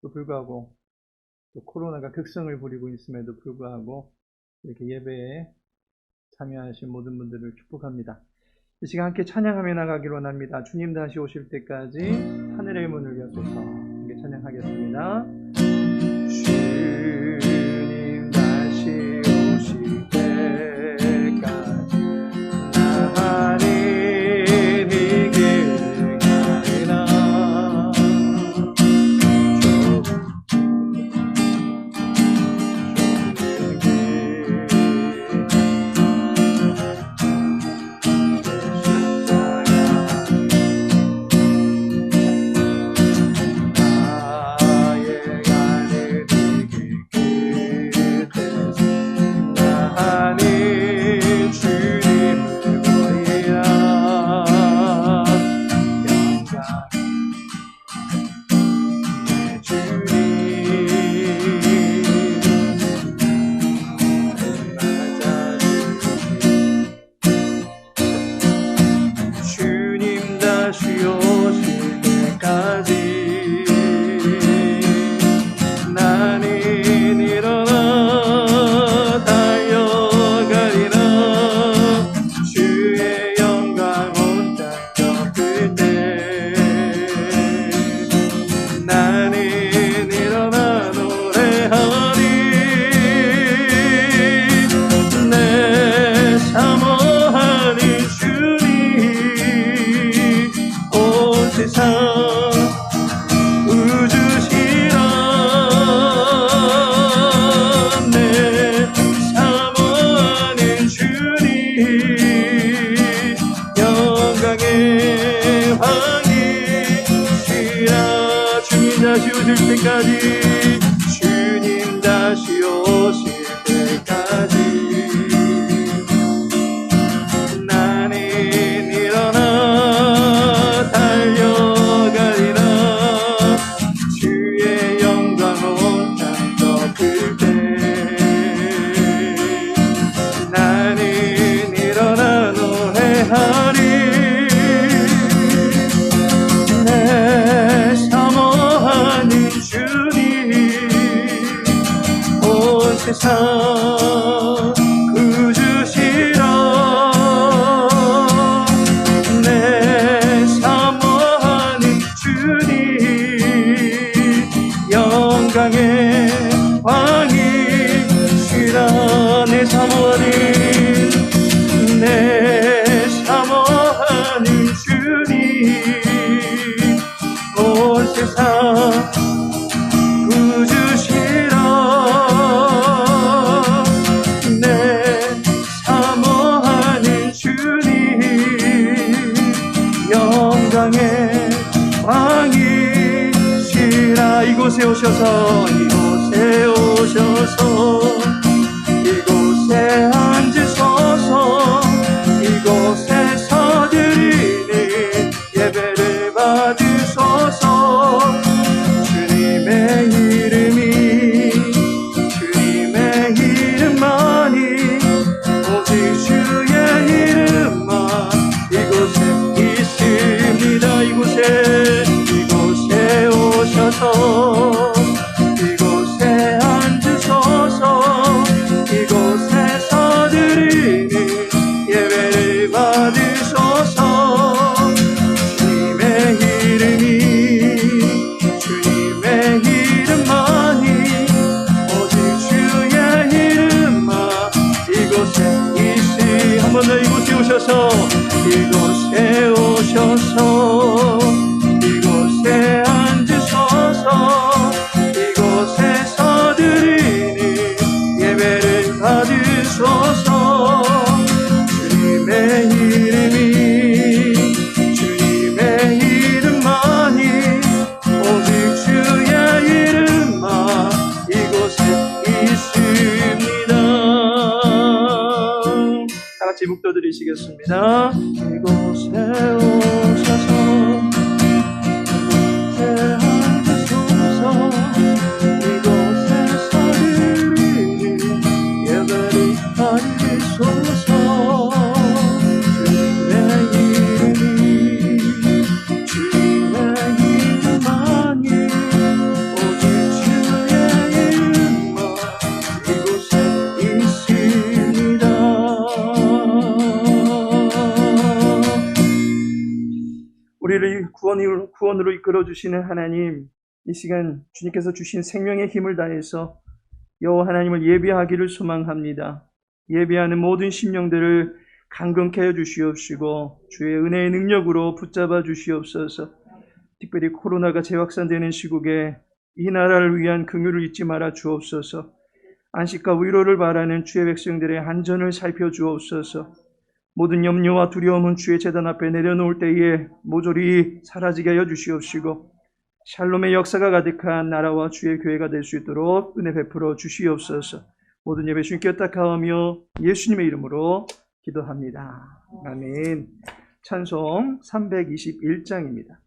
것도 불구하고 또 코로나가 극성을 부리고 있음에도 불구하고 이렇게 예배에 참여하신 모든 분들을 축복합니다. 이 시간 함께 찬양하며 나가기로 원합니다. 주님 다시 오실 때까지 하늘의 문을 여소서 함께 찬양하겠습니다. 주님 다시 오실 때까지 나는 이 길 가리라. 주님 다시 오실 때까지 나는 일어나 달려가리라. 주의 영광 온 땅 덮을 때 나는 일어나 노래하리. 내 사모하는 주님 온 세상 구주시라. 내 사모하는 주님 영광의 왕이시라. 내 사모하는 주님 온 세상 구주시라. 내 사모하는 주님 영광의 왕이시라. 이곳에 오셔서 이곳에 앉으소서. 이곳에서 드리는 예배를 받으소서. 주님의 이름만이 오직 주의 이름만 이곳에 있습니다. 이곳에 오셔서 이곳에 앉으소서. 이곳에서 드리는 예배를 받으소서. 주님의 이름만이 오직 주의 이름만 이곳에 있으. 한 번 더 이곳에 오셔서 이곳에 앉으소서. 이곳에서 드리는 예배를 받으소서. 주님의 이름만이 오직 주의 이름만 이곳에 있습니다. 다같이 묵도드리시겠습니다. 이곳에 오셔서 이곳에 앉으소서. 이곳에서 드리는 예배를 받으소서. 주님의 이름만이 오직 우리를 구원으로 이끌어 주시는 하나님, 이 시간 주님께서 주신 생명의 힘을 다해서 여호와 하나님을 예배하기를 소망합니다. 예배하는 모든 심령들을 강건케 해 주시옵시고 주의 은혜의 능력으로 붙잡아 주시옵소서. 특별히 코로나가 재확산되는 시국에 이 나라를 위한 긍휼을 잊지 말아 주옵소서. 안식과 위로를 바라는 주의 백성들의 안전을 살펴주옵소서. 모든 염려와 두려움은 주의 제단 앞에 내려놓을 때에 모조리 사라지게 하여 주시옵시고 샬롬의 역사가 가득한 나라와 주의 교회가 될 수 있도록 은혜 베풀어 주시옵소서. 모든 예배 주님께 탁하오며 예수님의 이름으로 기도합니다. 아멘. 찬송 321장입니다.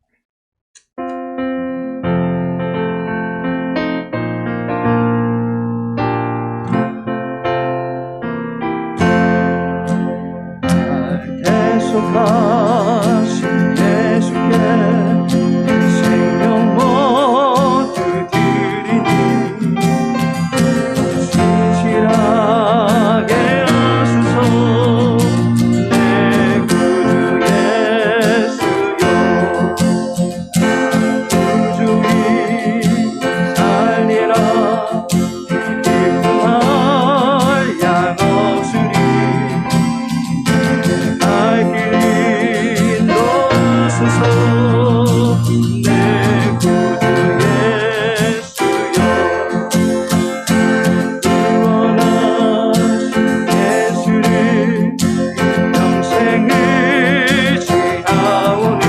계속하신 예수께 생명 모두 드리니 신실하게 하소서. 내 구주 예수여 구주이 살리라. 기쁨할 양 없으리. 내 구주 예수여 구원하신 예수를 평생을 지하오니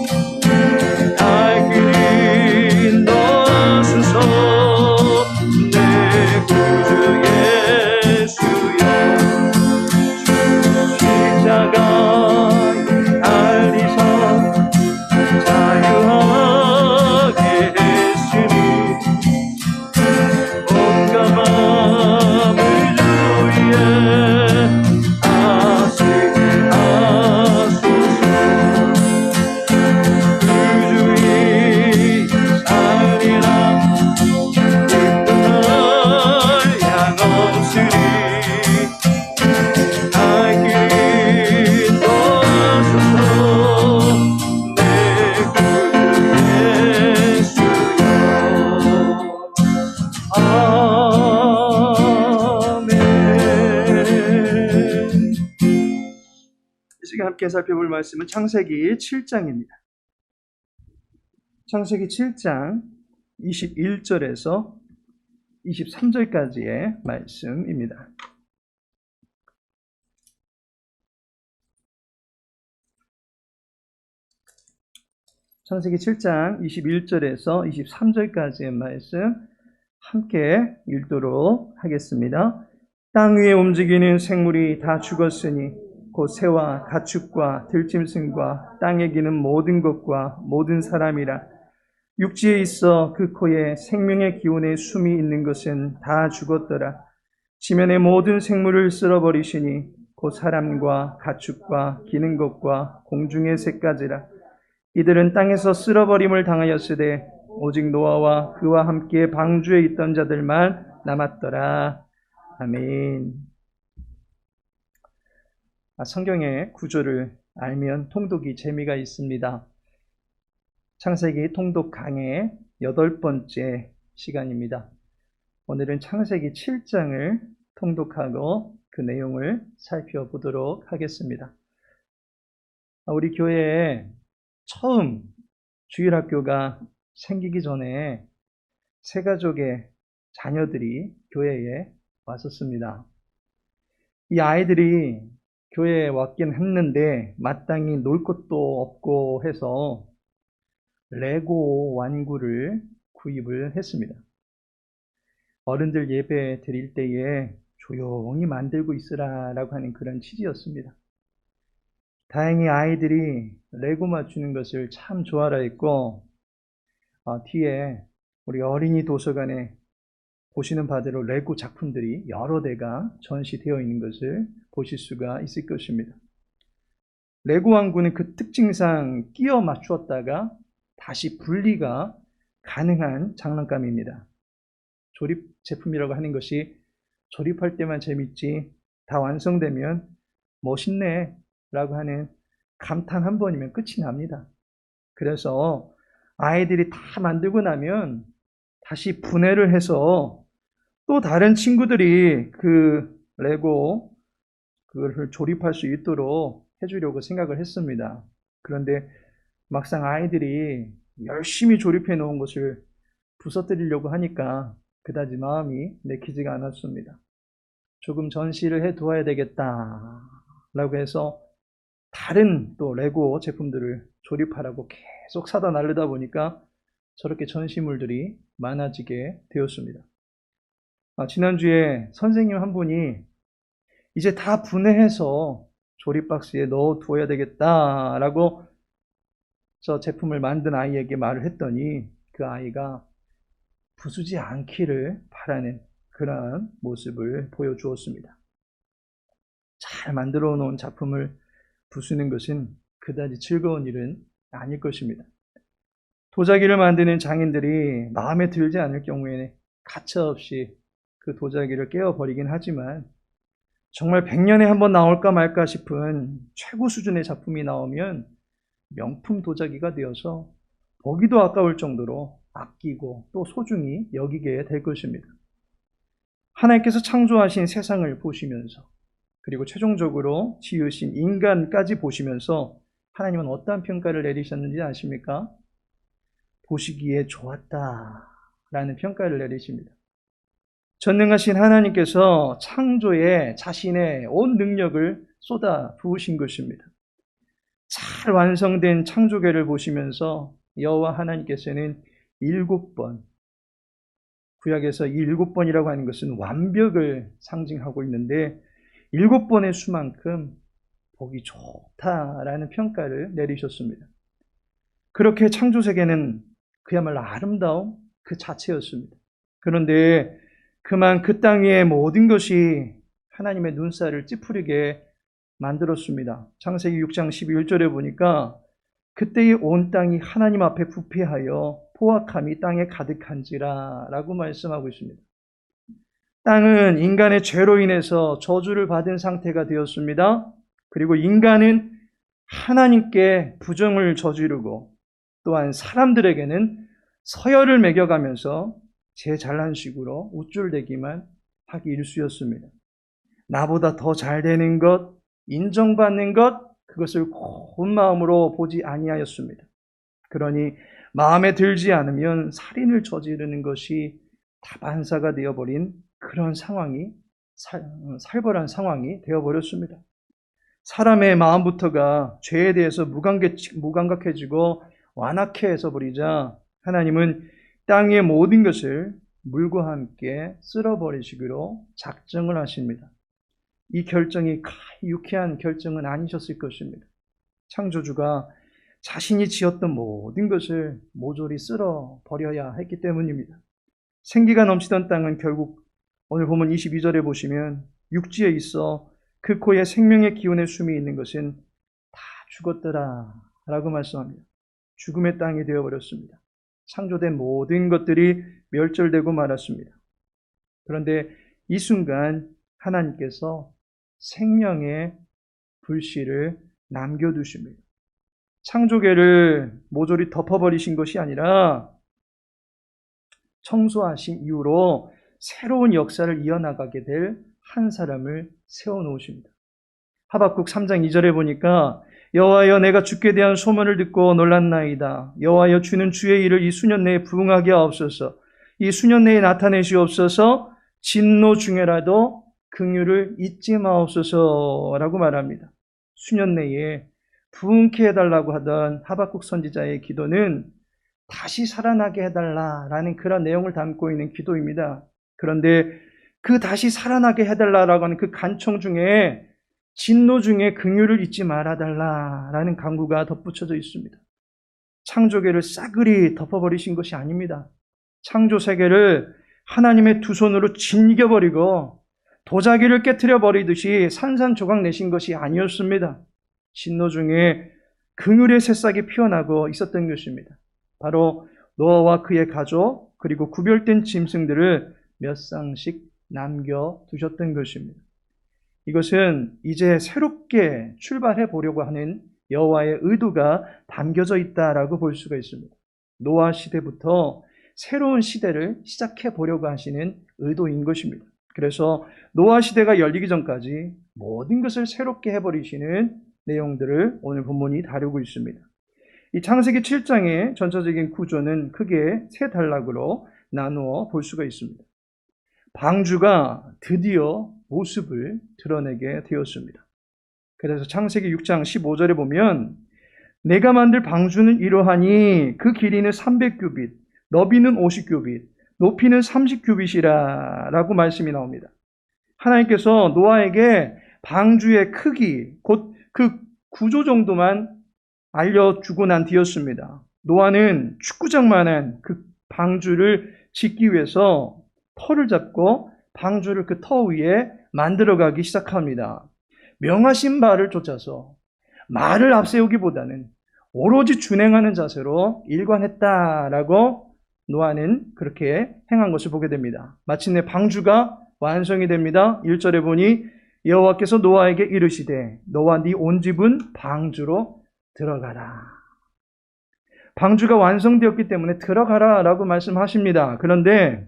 영접하여 주소서. 내 구주 예수여 구주의 함께 살펴볼 말씀은 창세기 7장입니다. 창세기 7장 21절에서 23절까지의 말씀입니다. 창세기 7장 21절에서 23절까지의 말씀 함께 읽도록 하겠습니다. 땅 위에 움직이는 생물이 다 죽었으니 곧 새와 가축과 들짐승과 땅에 기는 모든 것과 모든 사람이라. 육지에 있어 그 코에 생명의 기운의 숨이 있는 것은 다 죽었더라. 지면의 모든 생물을 쓸어버리시니 곧 사람과 가축과 기는 것과 공중의 새까지라. 이들은 땅에서 쓸어버림을 당하였으되 오직 노아와 그와 함께 방주에 있던 자들만 남았더라. 아멘. 성경의 구조를 알면 통독이 재미가 있습니다. 창세기 통독 강의 8번째 시간입니다. 오늘은 창세기 7장을 통독하고 그 내용을 살펴보도록 하겠습니다. 우리 교회에 처음 주일학교가 생기기 전에 세 가족의 자녀들이 교회에 왔었습니다. 이 아이들이 교회에 왔긴 했는데 마땅히 놀 것도 없고 해서 레고 완구를 구입을 했습니다. 어른들 예배 드릴 때에 조용히 만들고 있으라라고 하는 그런 취지였습니다. 다행히 아이들이 레고 맞추는 것을 참 좋아라 했고 뒤에 우리 어린이 도서관에 보시는 바대로 레고 작품들이 여러 대가 전시되어 있는 것을 보실 수가 있을 것입니다. 레고 왕국은 그 특징상 끼워 맞추었다가 다시 분리가 가능한 장난감입니다. 조립 제품이라고 하는 것이 조립할 때만 재밌지 다 완성되면 멋있네 라고 하는 감탄 한 번이면 끝이 납니다. 그래서 아이들이 다 만들고 나면 다시 분해를 해서 또 다른 친구들이 그 레고 그걸 조립할 수 있도록 해주려고 생각을 했습니다. 그런데 막상 아이들이 열심히 조립해 놓은 것을 부서뜨리려고 하니까 그다지 마음이 내키지가 않았습니다. 조금 전시를 해 두어야 되겠다라고 해서 다른 또 레고 제품들을 조립하라고 계속 사다 나르다 보니까 저렇게 전시물들이 많아지게 되었습니다. 지난주에 선생님 한 분이 이제 다 분해해서 조립 박스에 넣어 두어야 되겠다라고 저 제품을 만든 아이에게 말을 했더니 그 아이가 부수지 않기를 바라는 그러한 모습을 보여주었습니다. 잘 만들어 놓은 작품을 부수는 것은 그다지 즐거운 일은 아닐 것입니다. 도자기를 만드는 장인들이 마음에 들지 않을 경우에는 가차없이 그 도자기를 깨어버리긴 하지만 정말 100년에 한 번 나올까 말까 싶은 최고 수준의 작품이 나오면 명품 도자기가 되어서 보기도 아까울 정도로 아끼고 또 소중히 여기게 될 것입니다. 하나님께서 창조하신 세상을 보시면서 그리고 최종적으로 지으신 인간까지 보시면서 하나님은 어떠한 평가를 내리셨는지 아십니까? 보시기에 좋았다라는 평가를 내리십니다. 전능하신 하나님께서 창조에 자신의 온 능력을 쏟아 부으신 것입니다. 잘 완성된 창조계를 보시면서 여호와 하나님께서는 7번, 구약에서 이 7번이라고 하는 것은 완벽을 상징하고 있는데 7번의 수만큼 보기 좋다라는 평가를 내리셨습니다. 그렇게 창조세계는 그야말로 아름다움 그 자체였습니다. 그런데 그만 그 땅 위의 모든 것이 하나님의 눈살을 찌푸리게 만들었습니다. 창세기 6장 11절에 보니까 그때의 온 땅이 하나님 앞에 부패하여 포악함이 땅에 가득한지라 라고 말씀하고 있습니다. 땅은 인간의 죄로 인해서 저주를 받은 상태가 되었습니다. 그리고 인간은 하나님께 부정을 저지르고 또한 사람들에게는 서열을 매겨가면서 제 잘난 식으로 우쭐대기만 하기 일쑤였습니다. 나보다 더 잘 되는 것, 인정받는 것, 그것을 고운 마음으로 보지 아니하였습니다. 그러니 마음에 들지 않으면 살인을 저지르는 것이 다반사가 되어버린 그런 상황이 살벌한 상황이 되어버렸습니다. 사람의 마음부터가 죄에 대해서 무감각해지고 완악해 해서 버리자 하나님은 땅 위의 모든 것을 물과 함께 쓸어버리시기로 작정을 하십니다. 이 결정이 유쾌한 결정은 아니셨을 것입니다. 창조주가 자신이 지었던 모든 것을 모조리 쓸어버려야 했기 때문입니다. 생기가 넘치던 땅은 결국 오늘 보면 22절에 보시면 육지에 있어 그 코에 생명의 기운의 숨이 있는 것은 다 죽었더라 라고 말씀합니다. 죽음의 땅이 되어버렸습니다. 창조된 모든 것들이 멸절되고 말았습니다. 그런데 이 순간 하나님께서 생명의 불씨를 남겨두십니다. 창조계를 모조리 덮어버리신 것이 아니라 청소하신 이후로 새로운 역사를 이어나가게 될 한 사람을 세워놓으십니다. 하박국 3장 2절에 보니까 여호와여 내가 주께 대한 소문을 듣고 놀랐나이다. 여호와여 주는 주의 일을 이 수년 내에 부응하게 하옵소서. 이 수년 내에 나타내시옵소서. 진노 중에라도 긍휼을 잊지 마옵소서라고 말합니다. 수년 내에 부응케 해달라고 하던 하박국 선지자의 기도는 다시 살아나게 해달라라는 그런 내용을 담고 있는 기도입니다. 그런데 그 다시 살아나게 해달라라고 하는 그 간청 중에 진노 중에 긍휼을 잊지 말아달라라는 간구가 덧붙여져 있습니다. 창조계를 싸그리 덮어버리신 것이 아닙니다. 창조 세계를 하나님의 두 손으로 짓이겨버리고 도자기를 깨트려 버리듯이 산산조각 내신 것이 아니었습니다. 진노 중에 긍휼의 새싹이 피어나고 있었던 것입니다. 바로 노아와 그의 가족 그리고 구별된 짐승들을 몇 쌍씩 남겨두셨던 것입니다. 이것은 이제 새롭게 출발해 보려고 하는 여호와의 의도가 담겨져 있다라고 볼 수가 있습니다. 노아 시대부터 새로운 시대를 시작해 보려고 하시는 의도인 것입니다. 그래서 노아 시대가 열리기 전까지 모든 것을 새롭게 해버리시는 내용들을 오늘 본문이 다루고 있습니다. 이 창세기 7장의 전체적인 구조는 크게 세 단락으로 나누어 볼 수가 있습니다. 방주가 드디어 모습을 드러내게 되었습니다. 그래서 창세기 6장 15절에 보면 내가 만들 방주는 이러하니 그 길이는 300규빗, 너비는 50규빗, 높이는 30규빗이라 라고 말씀이 나옵니다. 하나님께서 노아에게 방주의 크기, 곧 그 구조 정도만 알려주고 난 뒤였습니다. 노아는 축구장만한 그 방주를 짓기 위해서 터를 잡고 방주를 그 터 위에 만들어가기 시작합니다. 명하신 바를 쫓아서 말을 앞세우기보다는 오로지 준행하는 자세로 일관했다라고 노아는 그렇게 행한 것을 보게 됩니다. 마침내 방주가 완성이 됩니다. 1절에 보니 여호와께서 노아에게 이르시되 너와 네 온 집은 방주로 들어가라. 방주가 완성되었기 때문에 들어가라 라고 말씀하십니다. 그런데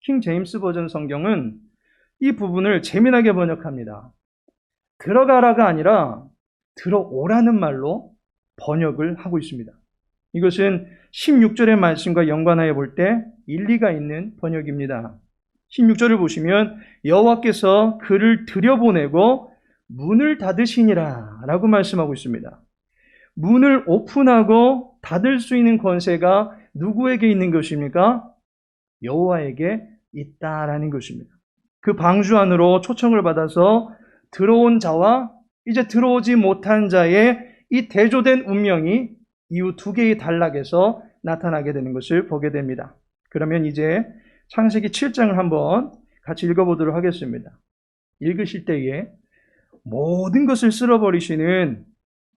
킹 제임스 버전 성경은 이 부분을 재미나게 번역합니다. 들어가라가 아니라 들어오라는 말로 번역을 하고 있습니다. 이것은 16절의 말씀과 연관하여 볼 때 일리가 있는 번역입니다. 16절을 보시면 여호와께서 그를 들여보내고 문을 닫으시니라 라고 말씀하고 있습니다. 문을 오픈하고 닫을 수 있는 권세가 누구에게 있는 것입니까? 여호와에게 있다라는 것입니다. 그 방주 안으로 초청을 받아서 들어온 자와 이제 들어오지 못한 자의 이 대조된 운명이 이후 두 개의 단락에서 나타나게 되는 것을 보게 됩니다. 그러면 이제 창세기 7장을 한번 같이 읽어보도록 하겠습니다. 읽으실 때에 모든 것을 쓸어버리시는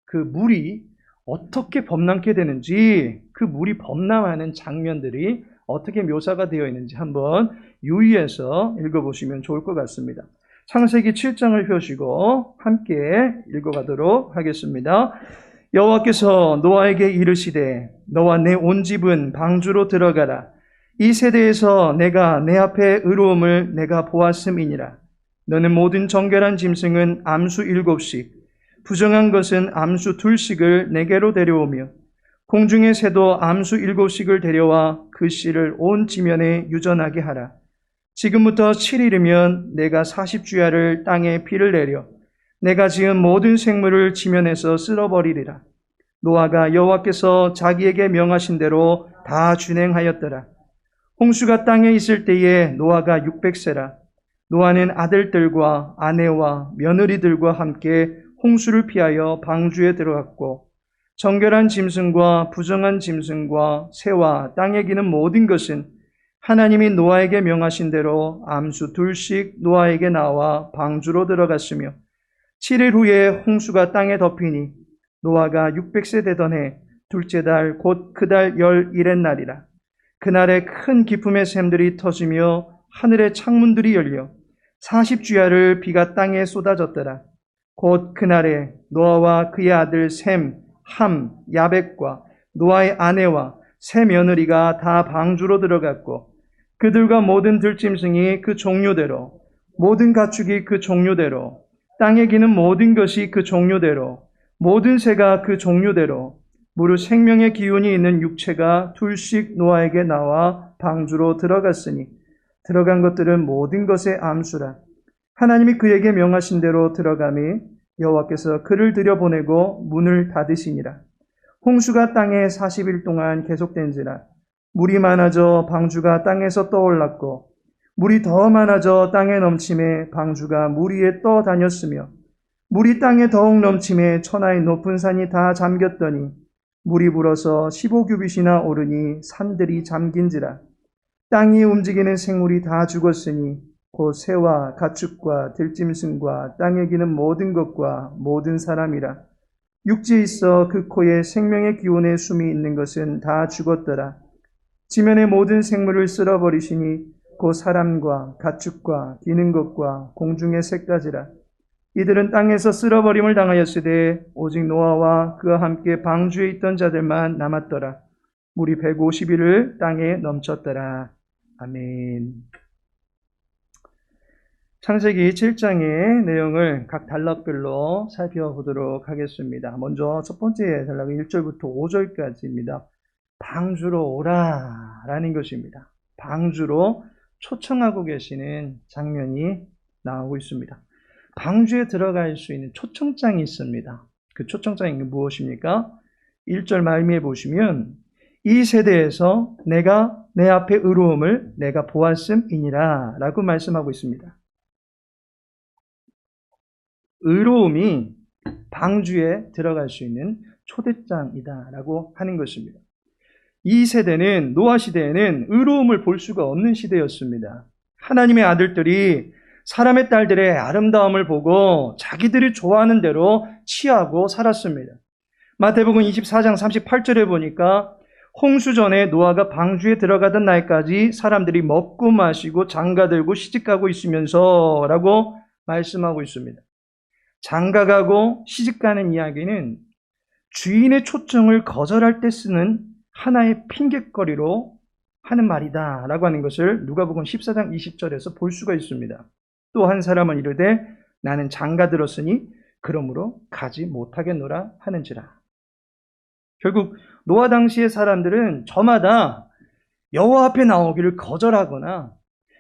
그 물이 어떻게 범람케 되는지, 그 물이 범람하는 장면들이 어떻게 묘사가 되어 있는지 한번 유의해서 읽어보시면 좋을 것 같습니다. 창세기 7장을 펴시고 함께 읽어가도록 하겠습니다. 여호와께서 노아에게 이르시되 너와 내 온 집은 방주로 들어가라. 이 세대에서 내가 내 앞에 의로움을 내가 보았음이니라. 너는 모든 정결한 짐승은 암수 7씩, 부정한 것은 암수 2씩을 내게로 데려오며 공중의 새도 암수 7씩을 데려와 그 씨를 온 지면에 유전하게 하라. 지금부터 7일이면 내가 40주야를 땅에 비를 내려 내가 지은 모든 생물을 지면에서 쓸어버리리라. 노아가 여호와께서 자기에게 명하신 대로 다 준행하였더라. 홍수가 땅에 있을 때에 노아가 600세라. 노아는 아들들과 아내와 며느리들과 함께 홍수를 피하여 방주에 들어갔고 정결한 짐승과 부정한 짐승과 새와 땅에 기는 모든 것은 하나님이 노아에게 명하신 대로 암수 2씩 노아에게 나와 방주로 들어갔으며 7일 후에 홍수가 땅에 덮이니 노아가 600세 되던 해 둘째 달 곧 그 달 11의 날이라. 그날에 큰 기품의 샘들이 터지며 하늘의 창문들이 열려 40주야를 비가 땅에 쏟아졌더라. 곧 그날에 노아와 그의 아들 셈, 함, 야벳과 노아의 아내와 세 며느리가 다 방주로 들어갔고 그들과 모든 들짐승이 그 종류대로 모든 가축이 그 종류대로 땅에 기는 모든 것이 그 종류대로 모든 새가 그 종류대로 무릇 생명의 기운이 있는 육체가 둘씩 노아에게 나와 방주로 들어갔으니 들어간 것들은 모든 것의 암수라. 하나님이 그에게 명하신 대로 들어가매 여호와께서 그를 들여보내고 문을 닫으시니라. 홍수가 땅에 40일 동안 계속된지라. 물이 많아져 방주가 땅에서 떠올랐고 물이 더 많아져 땅에 넘침에 방주가 물 위에 떠다녔으며 물이 땅에 더욱 넘침에 천하의 높은 산이 다 잠겼더니 물이 불어서 15규빗이나 오르니 산들이 잠긴지라. 땅이 움직이는 생물이 다 죽었으니 곧 새와 가축과 들짐승과 땅에 기는 모든 것과 모든 사람이라. 육지에 있어 그 코에 생명의 기운의 숨이 있는 것은 다 죽었더라. 지면의 모든 생물을 쓸어버리시니 곧 사람과 가축과 기는 것과 공중의 새까지라. 이들은 땅에서 쓸어버림을 당하였으되 오직 노아와 그와 함께 방주에 있던 자들만 남았더라. 물이 150일을 땅에 넘쳤더라. 아멘. 창세기 7장의 내용을 각 단락별로 살펴보도록 하겠습니다. 먼저 첫 번째 단락은 1절부터 5절까지입니다. 방주로 오라 라는 것입니다. 방주로 초청하고 계시는 장면이 나오고 있습니다. 방주에 들어갈 수 있는 초청장이 있습니다. 그 초청장이 무엇입니까? 1절 말미에 보시면 이 세대에서 내가 내 앞에 의로움을 내가 보았음이니라 라고 말씀하고 있습니다. 의로움이 방주에 들어갈 수 있는 초대장이다 라고 하는 것입니다. 이 세대는, 노아 시대에는 의로움을 볼 수가 없는 시대였습니다. 하나님의 아들들이 사람의 딸들의 아름다움을 보고 자기들이 좋아하는 대로 취하고 살았습니다. 마태복음 24장 38절에 보니까 홍수 전에 노아가 방주에 들어가던 날까지 사람들이 먹고 마시고 장가들고 시집가고 있으면서 라고 말씀하고 있습니다. 장가가고 시집가는 이야기는 주인의 초청을 거절할 때 쓰는 하나의 핑곗거리로 하는 말이다 라고 하는 것을 누가복음 14장 20절에서 볼 수가 있습니다. 또 한 사람은 이르되 나는 장가들었으니 그러므로 가지 못하겠노라 하는지라. 결국 노아 당시의 사람들은 저마다 여호와 앞에 나오기를 거절하거나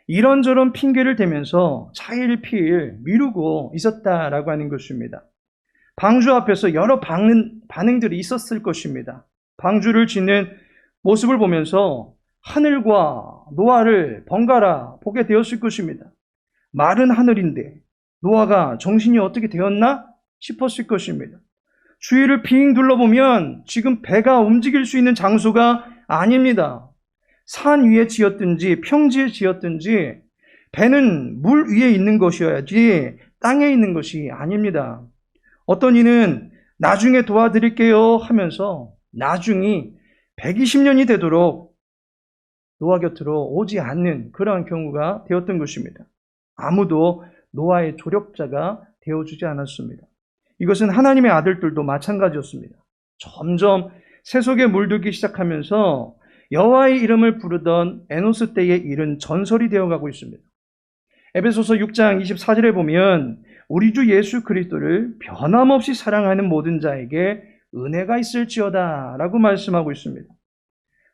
이런저런 핑계를 대면서 차일피일 미루고 있었다라고 하는 것입니다. 방주 앞에서 여러 반응들이 있었을 것입니다. 방주를 짓는 모습을 보면서 하늘과 노아를 번갈아 보게 되었을 것입니다. 마른 하늘인데 노아가 정신이 어떻게 되었나 싶었을 것입니다. 주위를 빙 둘러보면 지금 배가 움직일 수 있는 장소가 아닙니다. 산 위에 지었든지 평지에 지었든지 배는 물 위에 있는 것이어야지 땅에 있는 것이 아닙니다. 어떤 이는 나중에 도와드릴게요 하면서 나중이 120년이 되도록 노아 곁으로 오지 않는 그러한 경우가 되었던 것입니다. 아무도 노아의 조력자가 되어주지 않았습니다. 이것은 하나님의 아들들도 마찬가지였습니다. 점점 세속에 물들기 시작하면서 여호와의 이름을 부르던 에노스 때에 이른 전설이 되어가고 있습니다. 에베소서 6장 24절에 보면 우리 주 예수 그리스도를 변함없이 사랑하는 모든 자에게 은혜가 있을지어다 라고 말씀하고 있습니다.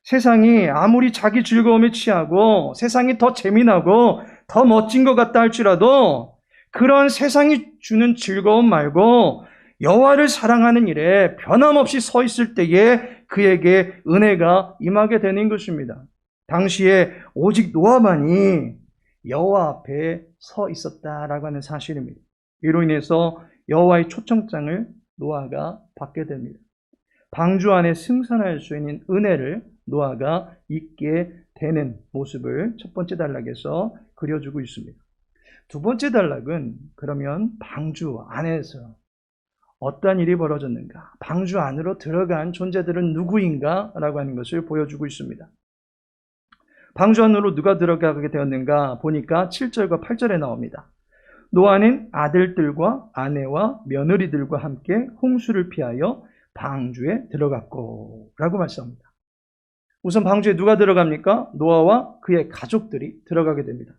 세상이 아무리 자기 즐거움에 취하고 세상이 더 재미나고 더 멋진 것 같다 할지라도 그런 세상이 주는 즐거움 말고 여호와를 사랑하는 일에 변함없이 서 있을 때에 그에게 은혜가 임하게 되는 것입니다. 당시에 오직 노아만이 여호와 앞에 서 있었다라고 하는 사실입니다. 이로 인해서 여호와의 초청장을 노아가 받게 됩니다. 방주 안에 승선할 수 있는 은혜를 노아가 잊게 되는 모습을 첫 번째 단락에서 그려주고 있습니다. 두 번째 단락은 그러면 방주 안에서 어떠한 일이 벌어졌는가? 방주 안으로 들어간 존재들은 누구인가? 라고 하는 것을 보여주고 있습니다. 방주 안으로 누가 들어가게 되었는가? 보니까 7절과 8절에 나옵니다. 노아는 아들들과 아내와 며느리들과 함께 홍수를 피하여 방주에 들어갔고 라고 말씀합니다. 우선 방주에 누가 들어갑니까? 노아와 그의 가족들이 들어가게 됩니다.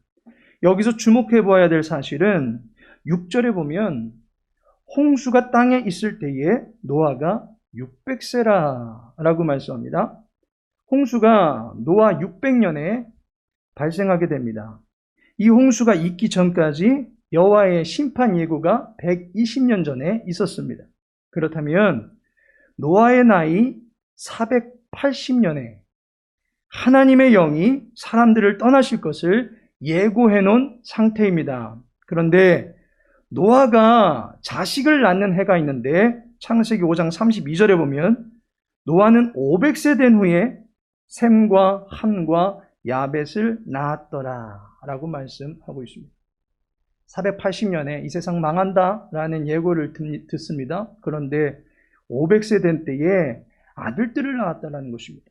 여기서 주목해 보아야 될 사실은 6절에 보면 홍수가 땅에 있을 때에 노아가 600세라 라고 말씀합니다. 홍수가 노아 600년에 발생하게 됩니다. 이 홍수가 있기 전까지 여호와의 심판 예고가 120년 전에 있었습니다. 그렇다면 노아의 나이 480년에 하나님의 영이 사람들을 떠나실 것을 예고해 놓은 상태입니다. 그런데 노아가 자식을 낳는 해가 있는데 창세기 5장 32절에 보면 노아는 500세 된 후에 셈과 함과 야벳을 낳았더라 라고 말씀하고 있습니다. 480년에 이 세상 망한다라는 예고를 듣습니다. 그런데 500세 된 때에 아들들을 낳았다라는 것입니다.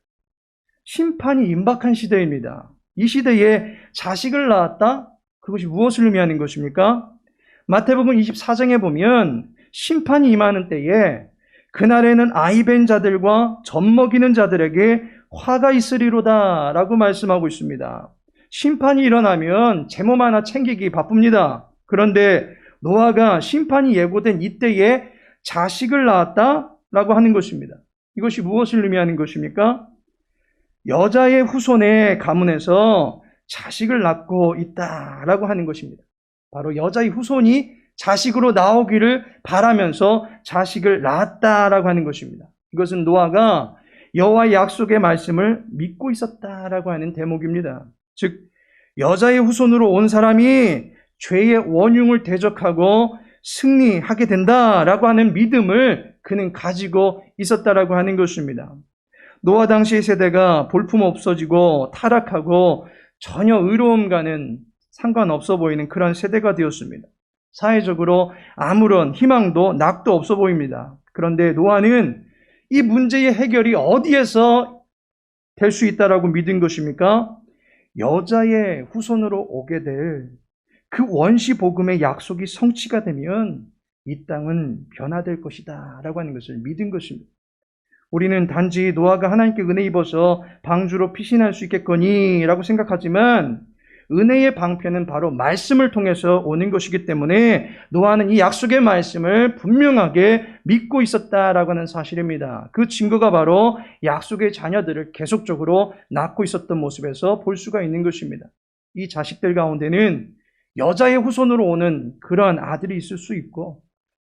심판이 임박한 시대입니다. 이 시대에 자식을 낳았다? 그것이 무엇을 의미하는 것입니까? 마태복음 24장에 보면 심판이 임하는 때에 그날에는 아이벤 자들과 젖먹이는 자들에게 화가 있으리로다 라고 말씀하고 있습니다. 심판이 일어나면 제몸 하나 챙기기 바쁩니다. 그런데 노아가 심판이 예고된 이때에 자식을 낳았다 라고 하는 것입니다. 이것이 무엇을 의미하는 것입니까? 여자의 후손의 가문에서 자식을 낳고 있다라고 하는 것입니다. 바로 여자의 후손이 자식으로 나오기를 바라면서 자식을 낳았다라고 하는 것입니다. 이것은 노아가 여호와의 약속의 말씀을 믿고 있었다라고 하는 대목입니다. 즉 여자의 후손으로 온 사람이 죄의 원흉을 대적하고 승리하게 된다라고 하는 믿음을 그는 가지고 있었다라고 하는 것입니다. 노아 당시의 세대가 볼품없어지고 타락하고 전혀 의로움과는 상관없어 보이는 그런 세대가 되었습니다. 사회적으로 아무런 희망도 낙도 없어 보입니다. 그런데 노아는 이 문제의 해결이 어디에서 될 수 있다라고 믿은 것입니까? 여자의 후손으로 오게 될 그 원시 복음의 약속이 성취가 되면 이 땅은 변화될 것이다 라고 하는 것을 믿은 것입니다. 우리는 단지 노아가 하나님께 은혜 입어서 방주로 피신할 수 있겠거니 라고 생각하지만 은혜의 방편은 바로 말씀을 통해서 오는 것이기 때문에 노아는 이 약속의 말씀을 분명하게 믿고 있었다라고 하는 사실입니다. 그 증거가 바로 약속의 자녀들을 계속적으로 낳고 있었던 모습에서 볼 수가 있는 것입니다. 이 자식들 가운데는 여자의 후손으로 오는 그러한 아들이 있을 수 있고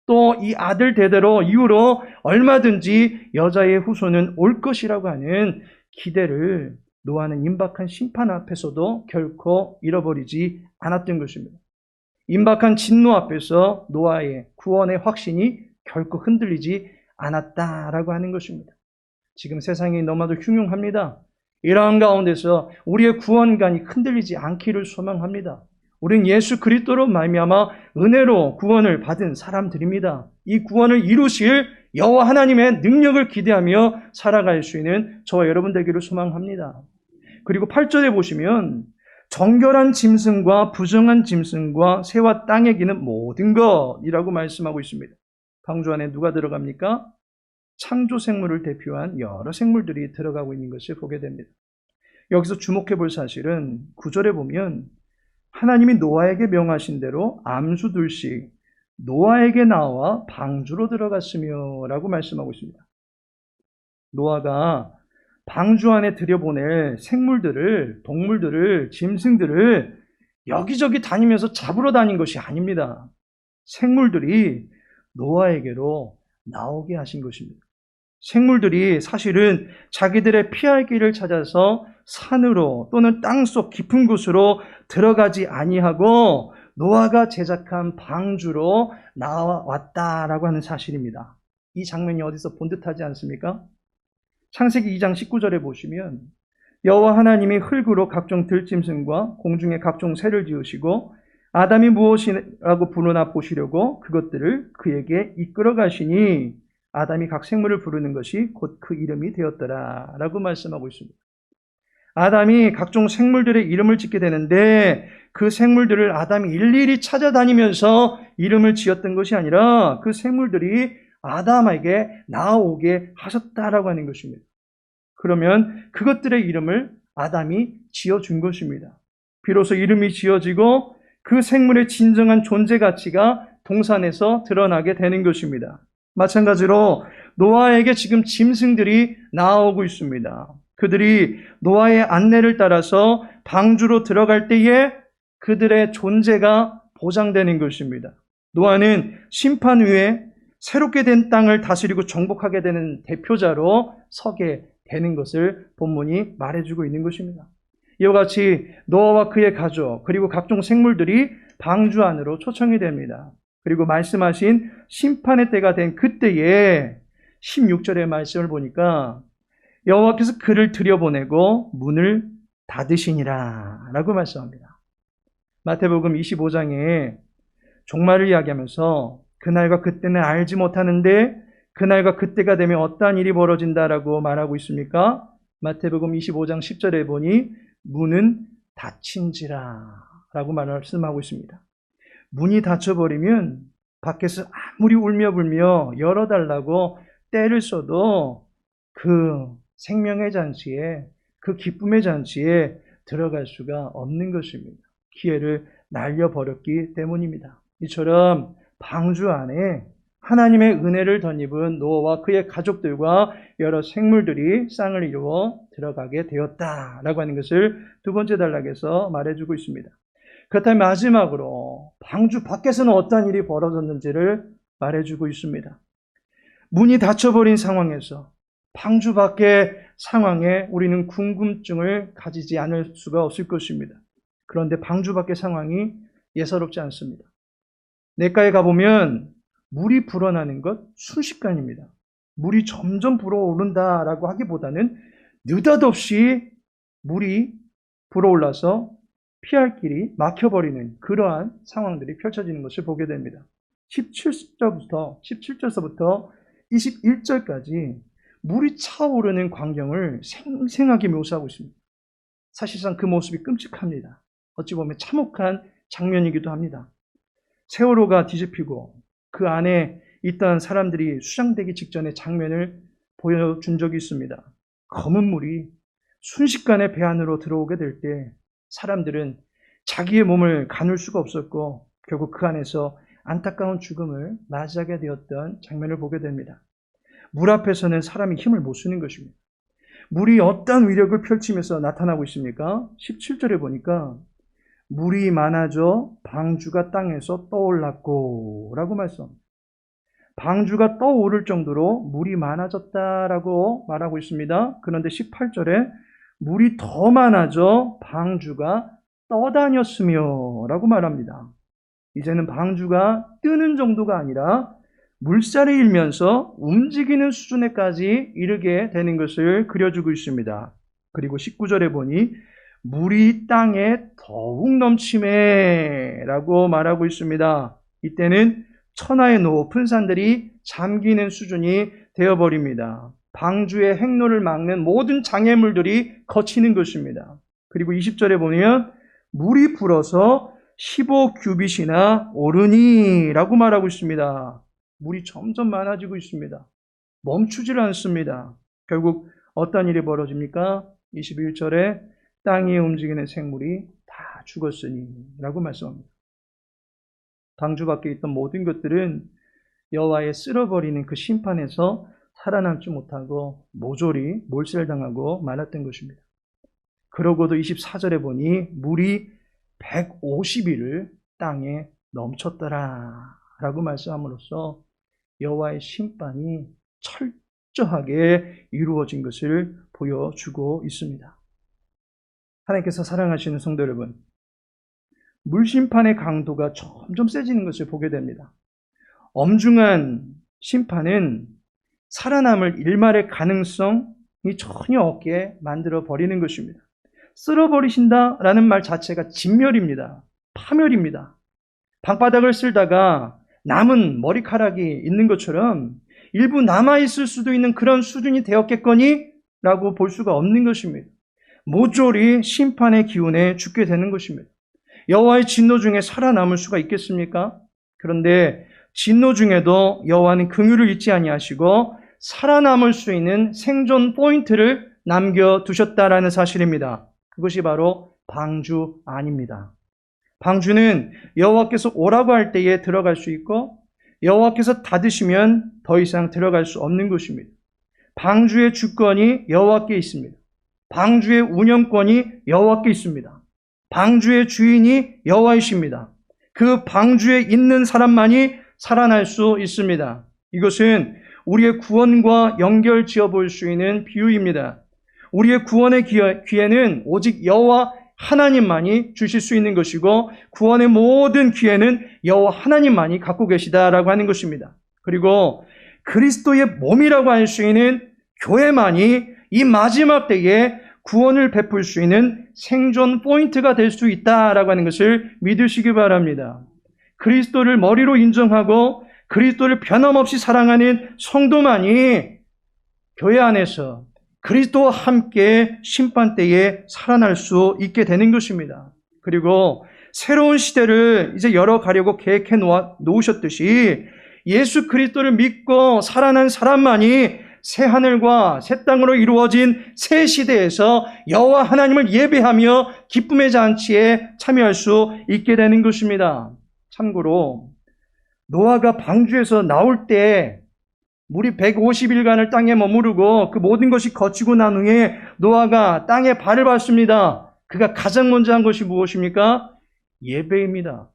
또 이 아들 대대로 이후로 얼마든지 여자의 후손은 올 것이라고 하는 기대를 노아는 임박한 심판 앞에서도 결코 잃어버리지 않았던 것입니다. 임박한 진노 앞에서 노아의 구원의 확신이 결코 흔들리지 않았다라고 하는 것입니다. 지금 세상이 너무나도 흉흉합니다. 이러한 가운데서 우리의 구원관이 흔들리지 않기를 소망합니다. 우리는 예수 그리스도로 말미암아 은혜로 구원을 받은 사람들입니다. 이 구원을 이루실 여호와 하나님의 능력을 기대하며 살아갈 수 있는 저와 여러분 되기를 소망합니다. 그리고 8절에 보시면 정결한 짐승과 부정한 짐승과 새와 땅에 기는 모든 것이라고 말씀하고 있습니다. 방주 안에 누가 들어갑니까? 창조 생물을 대표한 여러 생물들이 들어가고 있는 것을 보게 됩니다. 여기서 주목해 볼 사실은 9절에 보면 하나님이 노아에게 명하신 대로 암수 둘씩 노아에게 나와 방주로 들어갔으며 라고 말씀하고 있습니다. 노아가 방주 안에 들여보낼 생물들을, 동물들을, 짐승들을 여기저기 다니면서 잡으러 다닌 것이 아닙니다. 생물들이 노아에게로 나오게 하신 것입니다. 생물들이 사실은 자기들의 피할 길을 찾아서 산으로 또는 땅속 깊은 곳으로 들어가지 아니하고 노아가 제작한 방주로 나왔다라고 하는 사실입니다. 이 장면이 어디서 본 듯하지 않습니까? 창세기 2장 19절에 보시면 여호와 하나님이 흙으로 각종 들짐승과 공중의 각종 새를 지으시고 아담이 무엇이라고 부르나 보시려고 그것들을 그에게 이끌어 가시니 아담이 각 생물을 부르는 것이 곧 그 이름이 되었더라 라고 말씀하고 있습니다. 아담이 각종 생물들의 이름을 짓게 되는데 그 생물들을 아담이 일일이 찾아다니면서 이름을 지었던 것이 아니라 그 생물들이 아담에게 나오게 하셨다라고 하는 것입니다. 그러면 그것들의 이름을 아담이 지어준 것입니다. 비로소 이름이 지어지고 그 생물의 진정한 존재 가치가 동산에서 드러나게 되는 것입니다. 마찬가지로 노아에게 지금 짐승들이 나오고 있습니다. 그들이 노아의 안내를 따라서 방주로 들어갈 때에 그들의 존재가 보장되는 것입니다. 노아는 심판 후에 새롭게 된 땅을 다스리고 정복하게 되는 대표자로 서게 되는 것을 본문이 말해주고 있는 것입니다. 이와 같이 노아와 그의 가족 그리고 각종 생물들이 방주 안으로 초청이 됩니다. 그리고 말씀하신 심판의 때가 된 그때에 16절의 말씀을 보니까 여호와께서 그를 들여보내고 문을 닫으시니라 라고 말씀합니다. 마태복음 25장에 종말을 이야기하면서 그날과 그때는 알지 못하는데 그날과 그때가 되면 어떠한 일이 벌어진다라고 말하고 있습니까? 마태복음 25장 10절에 보니 문은 닫힌지라 라고 말씀하고 있습니다. 문이 닫혀버리면 밖에서 아무리 울며 불며 열어달라고 때를 써도 그 생명의 잔치에, 그 기쁨의 잔치에 들어갈 수가 없는 것입니다. 기회를 날려버렸기 때문입니다. 이처럼 방주 안에 하나님의 은혜를 덧입은 노아와 그의 가족들과 여러 생물들이 쌍을 이루어 들어가게 되었다라고 하는 것을 두 번째 단락에서 말해주고 있습니다. 그렇다면 마지막으로 방주 밖에서는 어떤 일이 벌어졌는지를 말해주고 있습니다. 문이 닫혀버린 상황에서 방주 밖의 상황에 우리는 궁금증을 가지지 않을 수가 없을 것입니다. 그런데 방주 밖의 상황이 예사롭지 않습니다. 냇가에 가보면 물이 불어나는 것 순식간입니다. 물이 점점 불어오른다라고 하기보다는 느닷없이 물이 불어올라서 피할 길이 막혀버리는 그러한 상황들이 펼쳐지는 것을 보게 됩니다. 17절서부터 21절까지 물이 차오르는 광경을 생생하게 묘사하고 있습니다. 사실상 그 모습이 끔찍합니다. 어찌 보면 참혹한 장면이기도 합니다. 세월호가 뒤집히고 그 안에 있던 사람들이 수장되기 직전의 장면을 보여준 적이 있습니다. 검은 물이 순식간에 배 안으로 들어오게 될 때 사람들은 자기의 몸을 가눌 수가 없었고 결국 그 안에서 안타까운 죽음을 맞이하게 되었던 장면을 보게 됩니다. 물 앞에서는 사람이 힘을 못 쓰는 것입니다. 물이 어떤 위력을 펼치면서 나타나고 있습니까? 17절에 보니까 물이 많아져 방주가 땅에서 떠올랐고 라고 말씀합니다. 방주가 떠오를 정도로 물이 많아졌다라고 말하고 있습니다. 그런데 18절에 물이 더 많아져 방주가 떠다녔으며 라고 말합니다. 이제는 방주가 뜨는 정도가 아니라 물살이 일면서 움직이는 수준에까지 이르게 되는 것을 그려주고 있습니다. 그리고 19절에 보니 물이 땅에 더욱 넘치매 라고 말하고 있습니다. 이때는 천하의 높은 산들이 잠기는 수준이 되어버립니다. 방주의 행로를 막는 모든 장애물들이 거치는 것입니다. 그리고 20절에 보면 물이 불어서 15규빗이나 오르니 라고 말하고 있습니다. 물이 점점 많아지고 있습니다. 멈추질 않습니다. 결국 어떤 일이 벌어집니까? 21절에 땅에 움직이는 생물이 다 죽었으니 라고 말씀합니다. 방주 밖에 있던 모든 것들은 여호와의 쓸어버리는 그 심판에서 살아남지 못하고 모조리 몰살당하고 말았던 것입니다. 그러고도 24절에 보니 물이 150일을 땅에 넘쳤더라 라고 말씀함으로써 여호와의 심판이 철저하게 이루어진 것을 보여주고 있습니다. 하나님께서 사랑하시는 성도 여러분, 물심판의 강도가 점점 세지는 것을 보게 됩니다. 엄중한 심판은 살아남을 일말의 가능성이 전혀 없게 만들어 버리는 것입니다. 쓸어버리신다라는 말 자체가 진멸입니다. 파멸입니다. 방바닥을 쓸다가 남은 머리카락이 있는 것처럼 일부 남아있을 수도 있는 그런 수준이 되었겠거니? 라고 볼 수가 없는 것입니다. 모조리 심판의 기운에 죽게 되는 것입니다. 여호와의 진노 중에 살아남을 수가 있겠습니까? 그런데 진노 중에도 여호와는 긍휼을 잊지 아니하시고 살아남을 수 있는 생존 포인트를 남겨두셨다라는 사실입니다. 그것이 바로 방주 안입니다. 방주는 여호와께서 오라고 할 때에 들어갈 수 있고 여호와께서 닫으시면 더 이상 들어갈 수 없는 것입니다. 방주의 주권이 여호와께 있습니다. 방주의 운영권이 여호와께 있습니다. 방주의 주인이 여호와이십니다. 그 방주에 있는 사람만이 살아날 수 있습니다. 이것은 우리의 구원과 연결 지어볼 수 있는 비유입니다. 우리의 구원의 기회는 오직 여호와 하나님만이 주실 수 있는 것이고 구원의 모든 기회는 여호와 하나님만이 갖고 계시다라고 하는 것입니다. 그리고 그리스도의 몸이라고 할 수 있는 교회만이 이 마지막 때에 구원을 베풀 수 있는 생존 포인트가 될 수 있다라고 하는 것을 믿으시기 바랍니다. 그리스도를 머리로 인정하고 그리스도를 변함없이 사랑하는 성도만이 교회 안에서 그리스도와 함께 심판대에 살아날 수 있게 되는 것입니다. 그리고 새로운 시대를 이제 열어가려고 계획해 놓으셨듯이 예수 그리스도를 믿고 살아난 사람만이 새 하늘과 새 땅으로 이루어진 새 시대에서 여호와 하나님을 예배하며 기쁨의 잔치에 참여할 수 있게 되는 것입니다. 참고로 노아가 방주에서 나올 때 물이 150일간을 땅에 머무르고 그 모든 것이 거치고 난 후에 노아가 땅에 발을 밟습니다. 그가 가장 먼저 한 것이 무엇입니까? 예배입니다.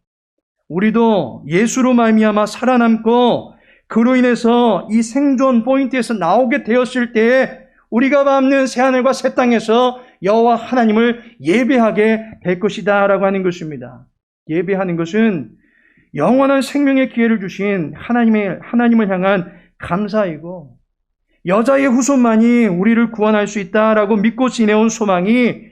우리도 예수로 말미암아 살아남고 그로 인해서 이 생존 포인트에서 나오게 되었을 때 우리가 밟는 새하늘과 새 땅에서 여호와 하나님을 예배하게 될 것이다 라고 하는 것입니다. 예배하는 것은 영원한 생명의 기회를 주신 하나님을 향한 감사이고 여자의 후손만이 우리를 구원할 수 있다라고 믿고 지내온 소망이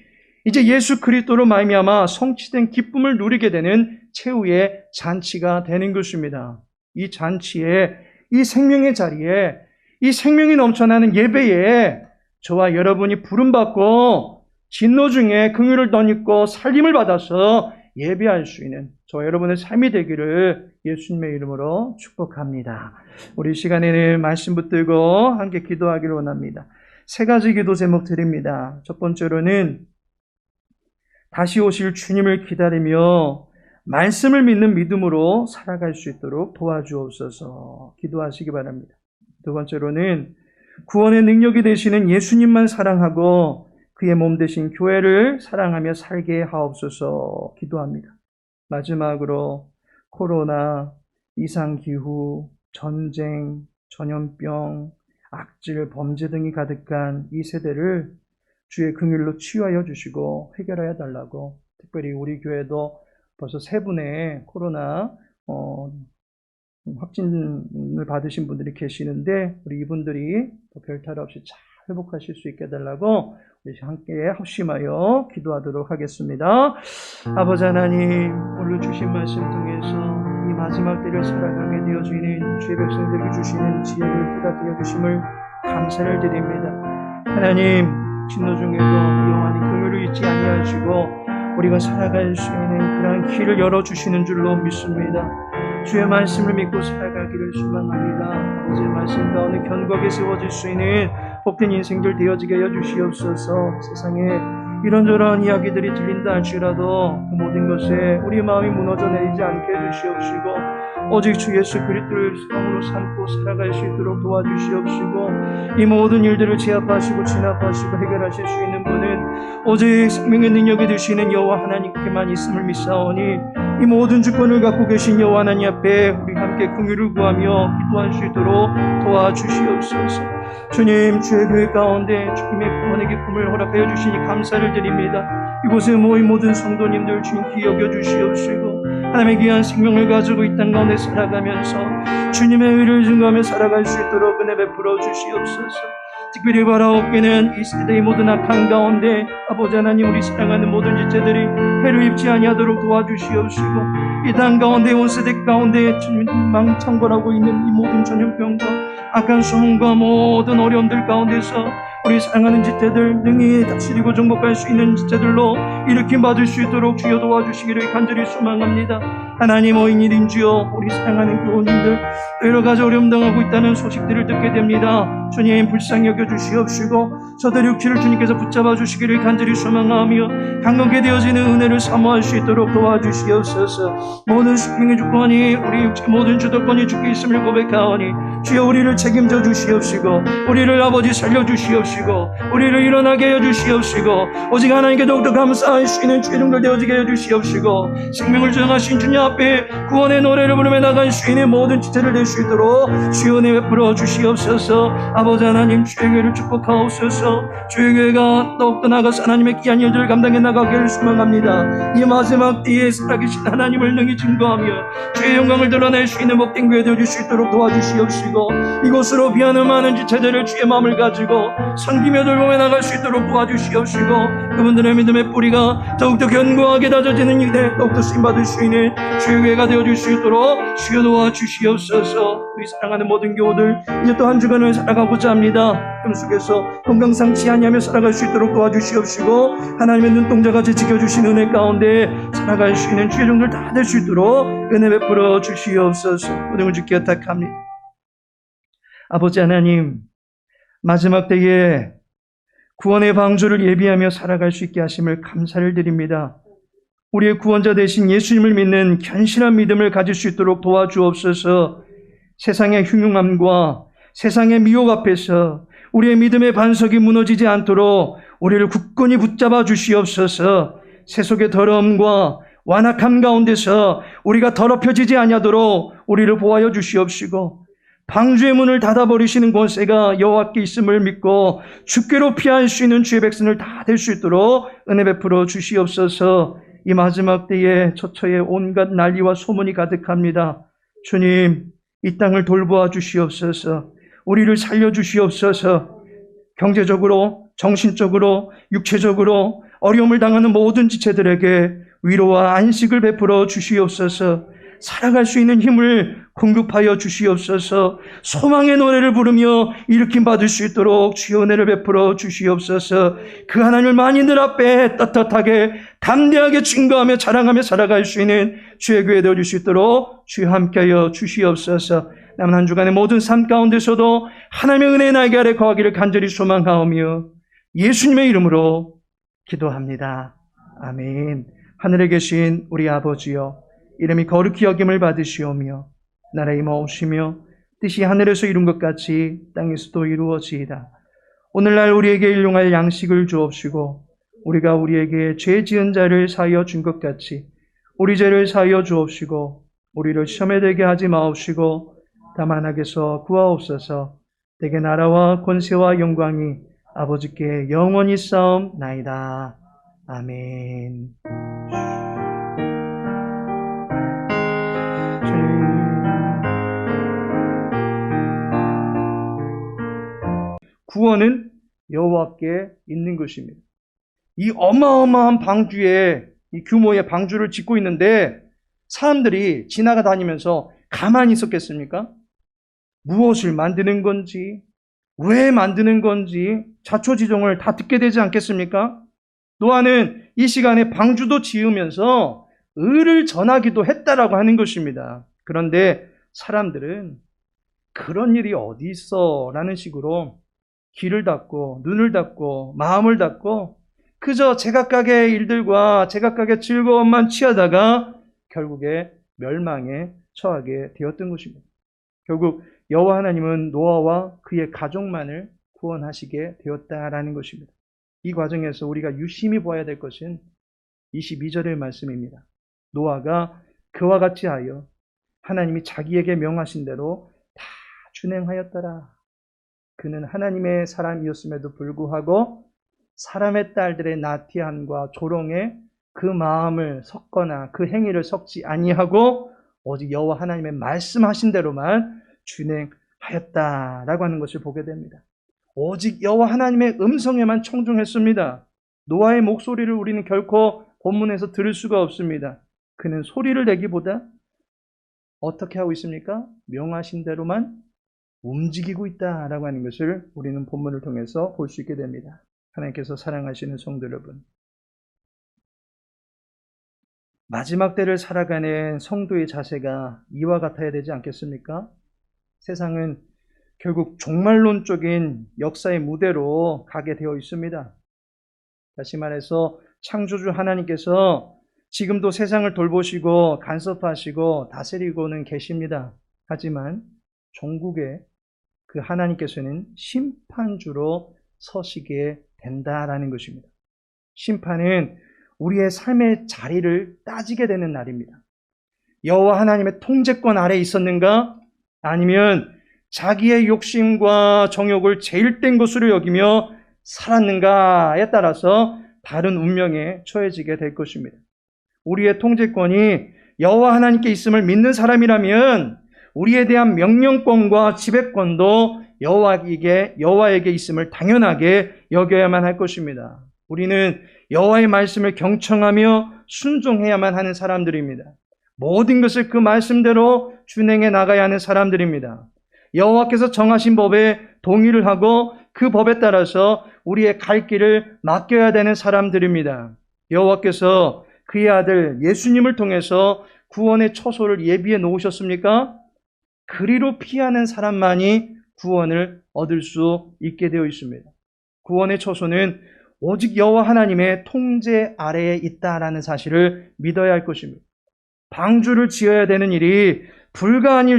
이제 예수 그리스도로 말미암아 성취된 기쁨을 누리게 되는 최후의 잔치가 되는 것입니다. 이 잔치에, 이 생명의 자리에, 이 생명이 넘쳐나는 예배에 저와 여러분이 부름받고 진노 중에 긍휼을 덧입고 살림을 받아서 예배할 수 있는 저와 여러분의 삶이 되기를 예수님의 이름으로 축복합니다. 우리 시간에는 말씀 붙들고 함께 기도하기를 원합니다. 세 가지 기도 제목 드립니다. 첫 번째로는 다시 오실 주님을 기다리며 말씀을 믿는 믿음으로 살아갈 수 있도록 도와주옵소서 기도하시기 바랍니다. 두 번째로는 구원의 능력이 되시는 예수님만 사랑하고 그의 몸 되신 교회를 사랑하며 살게 하옵소서 기도합니다. 마지막으로 코로나, 이상기후, 전쟁, 전염병, 악질, 범죄 등이 가득한 이 세대를 주의 긍휼로 치유하여 주시고 해결하여 달라고 특별히 우리 교회도 벌써 3분의 코로나 확진을 받으신 분들이 계시는데 우리 이분들이 별탈 없이 잘 회복하실 수 있게 해달라고 우리 함께 합심하여 기도하도록 하겠습니다. 아버지 하나님, 오늘 주신 말씀 통해서 이 마지막 때를 살아가게 되어지는 주의 백성들에게 주시는 지혜를 깨닫게 해주심을 감사를 드립니다. 하나님, 진노 중에도 영원히 긍휼을 잊지 아니하시고 우리가 살아갈 수 있는 그러한 길을 열어주시는 줄로 믿습니다. 주의 말씀을 믿고 살아가기를 소망합니다. 아버지의 말씀 가운데 견고하게 세워질 수 있는 복된 인생들 되어지게 하여 주시옵소서. 세상에 이런저런 이야기들이 들린다 할지라도 그 모든 것에 우리 마음이 무너져 내리지 않게 해주시옵시고 오직 주 예수 그리스도를 성으로 삼고 살아갈 수 있도록 도와주시옵시고 이 모든 일들을 제압하시고 진압하시고 해결하실 수 있는 분은 오직 생명의 능력이 되시는 여호와 하나님께만 있음을 믿사오니 이 모든 주권을 갖고 계신 여호와 하나님 앞에 우리 함께 긍휼을 구하며 기도할 수 있도록 도와주시옵소서. 주님, 주의 교회 가운데 주님의 구원의 기쁨을 허락하여 주시니 감사를 드립니다. 이곳에 모인 모든 성도님들 주님 기억여 주시옵시고 하나님의 귀한 생명을 가지고 이 땅 가운데 살아가면서 주님의 의를 증거하며 살아갈 수 있도록 은혜 베풀어 주시옵소서. 특별히 바라옵기는 이 세대의 모든 악한 가운데 아버지 하나님 우리 사랑하는 모든 지체들이 해를 입지 아니하도록 도와주시옵시고 이 땅 가운데 온 세대 가운데 망창궐하고 있는 이 모든 전염병과 악한 소문과 모든 어려움들 가운데서 우리 사랑하는 지체들 능히 다스리고 정복할 수 있는 지체들로 일으킴 받을 수 있도록 주여 도와주시기를 간절히 소망합니다. 하나님 어인일인 주여 우리 사랑하는 교우님들 여러가지 어려움 당하고 있다는 소식들을 듣게 됩니다. 주님 불쌍히 여겨주시옵시고 저들 육체를 주님께서 붙잡아 주시기를 간절히 소망하며 강건케 되어지는 은혜를 사모할 수 있도록 도와주시옵소서. 모든 생명의 주권이 우리 육체 모든 주도권이 주께 있음을 고백하오니 주여 우리를 책임져 주시옵시고 우리를 아버지 살려주시옵시고 우리를 일어나게 하여 주시옵시고 오직 하나님께 더욱더 감사할 수 있는 최종들 되어지게 하여 주시옵시고 생명을 정하신 주님 앞에 구원의 노래를 부르며 나갈 수 있는 모든 지체를 낼 수 있도록 주여 은혜 베풀어 주시옵소서. 아버지 하나님 주의 교회를 축복하옵소서. 주의 교회가 더욱더 나아가서 하나님의 귀한 일들을 감당해 나가기를 소망합니다. 이 마지막 때에 살아계신 하나님을 능히 증거하며 주의 영광을 드러낼 수 있는 복된 교회 되어줄 수 있도록 도와주시옵시고 이곳으로 비하는 많은 지체들을 주의 마음을 가지고 섬기며 돌보며 나갈 수 있도록 도와주시옵시고, 그분들의 믿음의 뿌리가 더욱더 견고하게 다져지는 일에 더욱더 쓰임받을 수 있는 주의 교회가 되어줄 수 있도록 주여 도와주시옵소서. 우리 사랑하는 모든 교우들, 이제 또 한 주간을 살아가고자 합니다. 그 속에서 건강상치 아니하며 살아갈 수 있도록 도와주시옵시고, 하나님의 눈동자같이 지켜주신 은혜 가운데 살아갈 수 있는 주의 종들 다 될 수 있도록 은혜 베풀어 주시옵소서. 모든 걸 주께 부탁합니다. 아버지 하나님, 마지막 때에 구원의 방주를 예비하며 살아갈 수 있게 하심을 감사를 드립니다. 우리의 구원자 되신 예수님을 믿는 견실한 믿음을 가질 수 있도록 도와주옵소서. 세상의 흉흉함과 세상의 미혹 앞에서 우리의 믿음의 반석이 무너지지 않도록 우리를 굳건히 붙잡아 주시옵소서. 세속의 더러움과 완악함 가운데서 우리가 더럽혀지지 아니하도록 우리를 보호하여 주시옵시고, 방주의 문을 닫아버리시는 권세가 여호와께 있음을 믿고 주께로 피할 수 있는 주의 백성을 다 될 수 있도록 은혜 베풀어 주시옵소서. 이 마지막 때에 처처에 온갖 난리와 소문이 가득합니다. 주님, 이 땅을 돌보아 주시옵소서. 우리를 살려주시옵소서. 경제적으로, 정신적으로, 육체적으로 어려움을 당하는 모든 지체들에게 위로와 안식을 베풀어 주시옵소서. 살아갈 수 있는 힘을 공급하여 주시옵소서. 소망의 노래를 부르며 일으킴 받을 수 있도록 주여 은혜를 베풀어 주시옵소서. 그 하나님을 만인들 앞에 떳떳하게 담대하게 증거하며 자랑하며 살아갈 수 있는 주의 교회 되어줄 수 있도록 주여 함께하여 주시옵소서. 남은 한 주간의 모든 삶 가운데서도 하나님의 은혜 날개 아래 거하기를 간절히 소망하오며 예수님의 이름으로 기도합니다. 아멘. 하늘에 계신 우리 아버지여, 이름이 거룩히 여김을 받으시오며 나라의 임하오시며 뜻이 하늘에서 이룬 것 같이 땅에서도 이루어지이다. 오늘날 우리에게 일용할 양식을 주옵시고, 우리가 우리에게 죄 지은 자를 사하여 준 것 같이 우리 죄를 사하여 주옵시고, 우리를 시험에 들게 하지 마옵시고 다만 악에서 구하옵소서. 대개 나라와 권세와 영광이 아버지께 영원히 싸움나이다. 아멘. 구원은 여호와께 있는 것입니다. 이 어마어마한 방주에, 이 규모의 방주를 짓고 있는데 사람들이 지나가 다니면서 가만히 있었겠습니까? 무엇을 만드는 건지, 왜 만드는 건지 자초지종을 다 듣게 되지 않겠습니까? 노아는 이 시간에 방주도 지으면서 의를 전하기도 했다라고 하는 것입니다. 그런데 사람들은 그런 일이 어디 있어? 라는 식으로 귀를 닫고 눈을 닫고 마음을 닫고 그저 제각각의 일들과 제각각의 즐거움만 취하다가 결국에 멸망에 처하게 되었던 것입니다. 결국 여호와 하나님은 노아와 그의 가족만을 구원하시게 되었다라는 것입니다. 이 과정에서 우리가 유심히 보아야 될 것은 22절의 말씀입니다. 노아가 그와 같이 하여 하나님이 자기에게 명하신 대로 다 준행하였더라. 그는 하나님의 사람이었음에도 불구하고 사람의 딸들의 나티함과 조롱에 그 마음을 섞거나 그 행위를 섞지 아니하고 오직 여호와 하나님의 말씀하신 대로만 준행하였다라고 하는 것을 보게 됩니다. 오직 여호와 하나님의 음성에만 청중했습니다. 노아의 목소리를 우리는 결코 본문에서 들을 수가 없습니다. 그는 소리를 내기보다 어떻게 하고 있습니까? 명하신 대로만 움직이고 있다라고 하는 것을 우리는 본문을 통해서 볼 수 있게 됩니다. 하나님께서 사랑하시는 성도 여러분, 마지막 때를 살아가는 성도의 자세가 이와 같아야 되지 않겠습니까? 세상은 결국 종말론적인 역사의 무대로 가게 되어 있습니다. 다시 말해서 창조주 하나님께서 지금도 세상을 돌보시고 간섭하시고 다스리고는 계십니다. 하지만 종국에 그 하나님께서는 심판주로 서시게 된다라는 것입니다. 심판은 우리의 삶의 자리를 따지게 되는 날입니다. 여호와 하나님의 통제권 아래에 있었는가? 아니면 자기의 욕심과 정욕을 제일 된 것으로 여기며 살았는가에 따라서 다른 운명에 처해지게 될 것입니다. 우리의 통제권이 여호와 하나님께 있음을 믿는 사람이라면 우리에 대한 명령권과 지배권도 여호와에게 있음을 당연하게 여겨야만 할 것입니다. 우리는 여호와의 말씀을 경청하며 순종해야만 하는 사람들입니다. 모든 것을 그 말씀대로 준행해 나가야 하는 사람들입니다. 여호와께서 정하신 법에 동의를 하고 그 법에 따라서 우리의 갈 길을 맡겨야 되는 사람들입니다. 여호와께서 그의 아들 예수님을 통해서 구원의 처소를 예비해 놓으셨습니까? 그리로 피하는 사람만이 구원을 얻을 수 있게 되어 있습니다. 구원의 처소는 오직 여호와 하나님의 통제 아래에 있다라는 사실을 믿어야 할 것입니다. 방주를 지어야 되는 일이 불가능한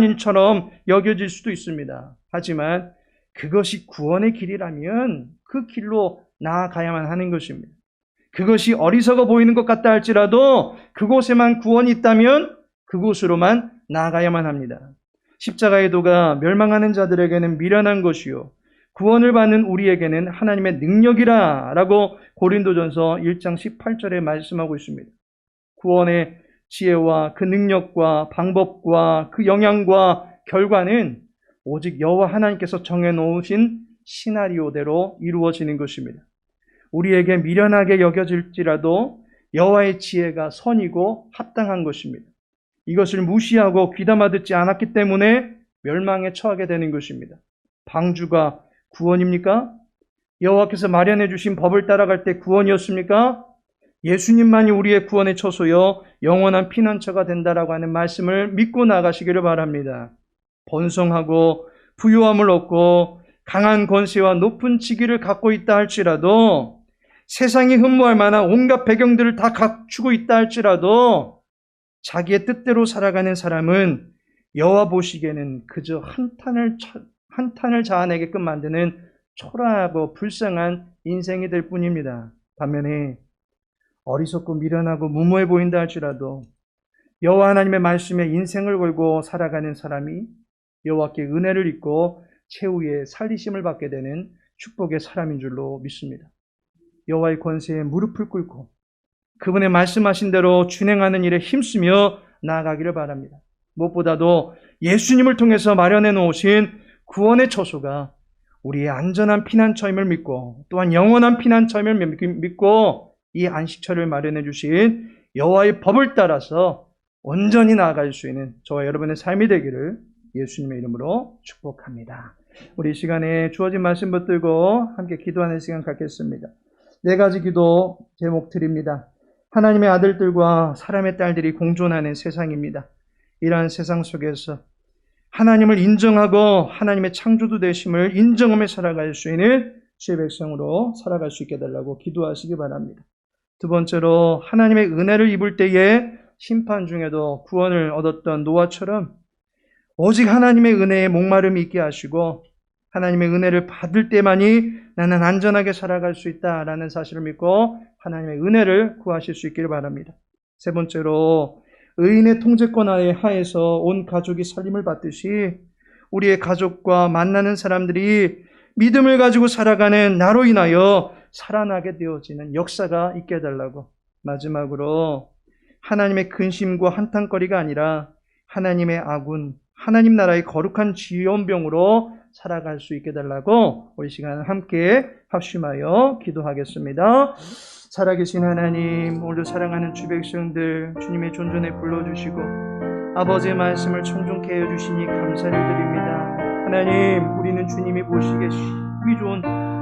일처럼 여겨질 수도 있습니다. 하지만 그것이 구원의 길이라면 그 길로 나아가야만 하는 것입니다. 그것이 어리석어 보이는 것 같다 할지라도 그곳에만 구원이 있다면 그곳으로만 나아가야만 합니다. 십자가의 도가 멸망하는 자들에게는 미련한 것이요 구원을 받는 우리에게는 하나님의 능력이라 라고 고린도전서 1장 18절에 말씀하고 있습니다. 구원의 지혜와 그 능력과 방법과 그 영향과 결과는 오직 여호와 하나님께서 정해놓으신 시나리오대로 이루어지는 것입니다. 우리에게 미련하게 여겨질지라도 여호와의 지혜가 선이고 합당한 것입니다. 이것을 무시하고 귀담아 듣지 않았기 때문에 멸망에 처하게 되는 것입니다. 방주가 구원입니까? 여호와께서 마련해 주신 법을 따라갈 때 구원이었습니까? 예수님만이 우리의 구원의 처소요 영원한 피난처가 된다라고 하는 말씀을 믿고 나가시기를 바랍니다. 번성하고 부유함을 얻고 강한 권세와 높은 직위를 갖고 있다 할지라도 세상이 흠모할 만한 온갖 배경들을 다 갖추고 있다 할지라도 자기의 뜻대로 살아가는 사람은 여호와 보시기에는 그저 한탄을 자아내게끔 만드는 초라하고 불쌍한 인생이 될 뿐입니다. 반면에 어리석고 미련하고 무모해 보인다 할지라도 여호와 하나님의 말씀에 인생을 걸고 살아가는 사람이 여호와께 은혜를 입고 최후의 살리심을 받게 되는 축복의 사람인 줄로 믿습니다. 여호와의 권세에 무릎을 꿇고 그분의 말씀하신 대로 준행하는 일에 힘쓰며 나아가기를 바랍니다. 무엇보다도 예수님을 통해서 마련해 놓으신 구원의 처소가 우리의 안전한 피난처임을 믿고 또한 영원한 피난처임을 믿고 이 안식처를 마련해 주신 여호와의 법을 따라서 온전히 나아갈 수 있는 저와 여러분의 삶이 되기를 예수님의 이름으로 축복합니다. 우리 시간에 주어진 말씀 붙들고 함께 기도하는 시간 갖겠습니다. 4가지 기도 제목 드립니다. 하나님의 아들들과 사람의 딸들이 공존하는 세상입니다. 이러한 세상 속에서 하나님을 인정하고 하나님의 창조주 되심을 인정하며 살아갈 수 있는 주의 백성으로 살아갈 수 있게 해달라고 기도하시기 바랍니다. 두 번째로 하나님의 은혜를 입을 때에 심판 중에도 구원을 얻었던 노아처럼 오직 하나님의 은혜에 목마름이 있게 하시고 하나님의 은혜를 받을 때만이 나는 안전하게 살아갈 수 있다라는 사실을 믿고 하나님의 은혜를 구하실 수 있기를 바랍니다. 세 번째로 의인의 통제권 하에서 온 가족이 살림을 받듯이 우리의 가족과 만나는 사람들이 믿음을 가지고 살아가는 나로 인하여 살아나게 되어지는 역사가 있게 해달라고 마지막으로 하나님의 근심과 한탄거리가 아니라 하나님의 아군, 하나님 나라의 거룩한 지원병으로 살아갈 수 있게 해달라고 우리 시간 함께 합심하여 기도하겠습니다. 살아계신 하나님, 오늘도 사랑하는 주 백성들 주님의 존전에 불러주시고 아버지의 말씀을 청종케 해주시니 감사를 드립니다. 하나님, 우리는 주님이 보시기에 힘이 좋은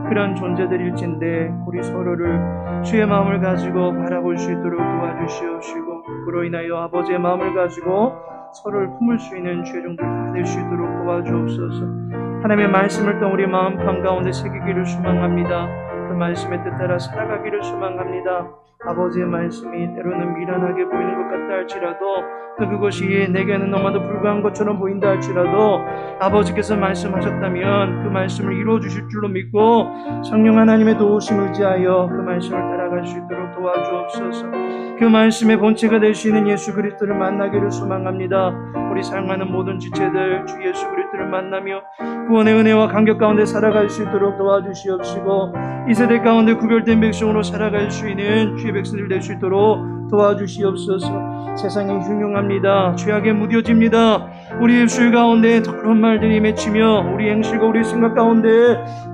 그런 존재들일진데 우리 서로를 주의 마음을 가지고 바라볼 수 있도록 도와주시옵시고 그로 인하여 아버지의 마음을 가지고 서로를 품을 수 있는 주의 종들 다 될 수 있도록 도와주옵소서. 하나님의 말씀을 또 우리 마음 가운데 새기기를 소망합니다. 그 말씀의 뜻 따라 살아가기를 소망합니다. 아버지의 말씀이 때로는 미련하게 보이는 것 같다 할지라도 또 그것이 내게는 너무나도 불과한 것처럼 보인다 할지라도 아버지께서 말씀하셨다면 그 말씀을 이루어 주실 줄로 믿고 성령 하나님의 도우심 의지하여 그 말씀을 따라갈 수 있도록 도와주옵소서. 그 말씀의 본체가 될 수 있는 예수 그리스도를 만나기를 소망합니다. 우리 사랑하는 모든 지체들 주 예수 그리스도를 만나며 구원의 은혜와 감격 가운데 살아갈 수 있도록 도와주시옵시고 이 세대 가운데 구별된 백성으로 살아갈 수 있는 주의 백성들 될 수 있도록 도와주시옵소서. 세상이 흉흉합니다. 죄악에 무뎌집니다. 우리 입술 가운데 더러운 말들이 맺히며 우리 행실과 우리 생각 가운데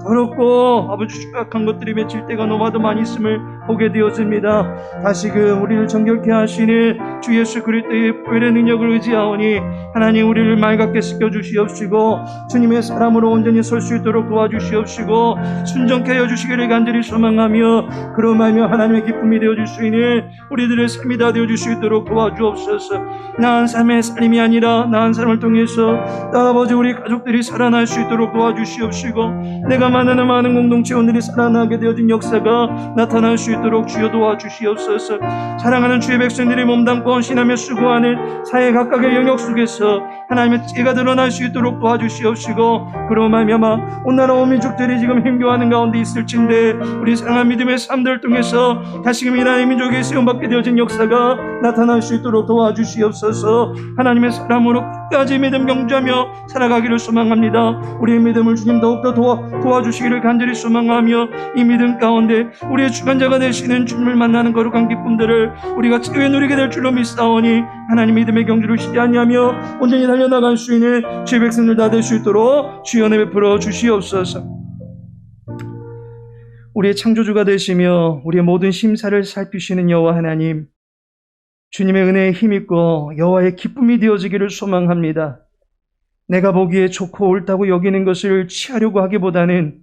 더럽고 아버지 추악한 것들이 맺힐 때가 너무나도 많이 있음을 보게 되었습니다. 다시금 우리를 정결케 하시는 주 예수 그리스도의 보혈의 능력을 의지하오니 하나님 우리를 맑게 씻겨주시옵시고 주님의 사람으로 온전히 설 수 있도록 도와주시옵시고 순종케 하여 주시기를 간절히 소망하며 그러하며 하나님의 기쁨이 되어줄 수 있는 우리들의 삶이 다 되어줄 수 있도록 도와주옵소서. 나한 삶의 삶이 아니라 나한 삶을 통해서 아버지 우리 가족들이 살아날 수 있도록 도와주시옵시고 내가 만나는 많은 공동체원들이 살아나게 되어진 역사가 나타날 수 있도록 주여 도와주시옵소서. 사랑하는 주의 백성들이 몸담고 헌신하며 수고하는 사회 각각의 영역 속에서 하나님의 지혜가 드러날 수 있도록 도와주시옵시고 그로 말미암아 온 나라 온 민족들이 지금 힘겨워하는 가운데 있을진데 우리 사랑하는 믿음의 삶들을 통해서 다시금 이 나라의 민족이 세움받게 되어진 역사가 나타날 수 있도록 도와주시옵소서. 하나님의 사람으로 끝까지 믿음 경주하며 살아가기를 소망합니다. 우리의 믿음을 주님 더욱더 도와주시기를 간절히 소망하며 이 믿음 가운데 우리의 주관자가 되시는 주님을 만나는 거룩한 기쁨들을 우리가 지혜에 누리게 될 줄로 믿사오니 하나님 믿음의 경주를 쉬지 아니하며 온전히 달려나갈 수 있는 주의 백성들 다 될 수 있도록 주의 은혜 베풀어 주시옵소서. 우리의 창조주가 되시며 우리의 모든 심사를 살피시는 여호와 하나님, 주님의 은혜에 힘입고 여호와의 기쁨이 되어지기를 소망합니다. 내가 보기에 좋고 옳다고 여기는 것을 취하려고 하기보다는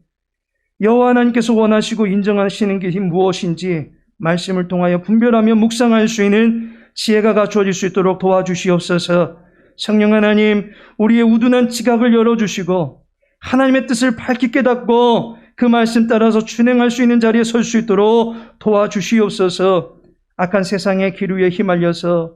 여호와 하나님께서 원하시고 인정하시는 것이 무엇인지 말씀을 통하여 분별하며 묵상할 수 있는 지혜가 갖추어질 수 있도록 도와주시옵소서. 성령 하나님, 우리의 우둔한 지각을 열어주시고 하나님의 뜻을 밝히 깨닫고 그 말씀 따라서 준행할 수 있는 자리에 설 수 있도록 도와주시옵소서. 악한 세상의 기류에 휘말려서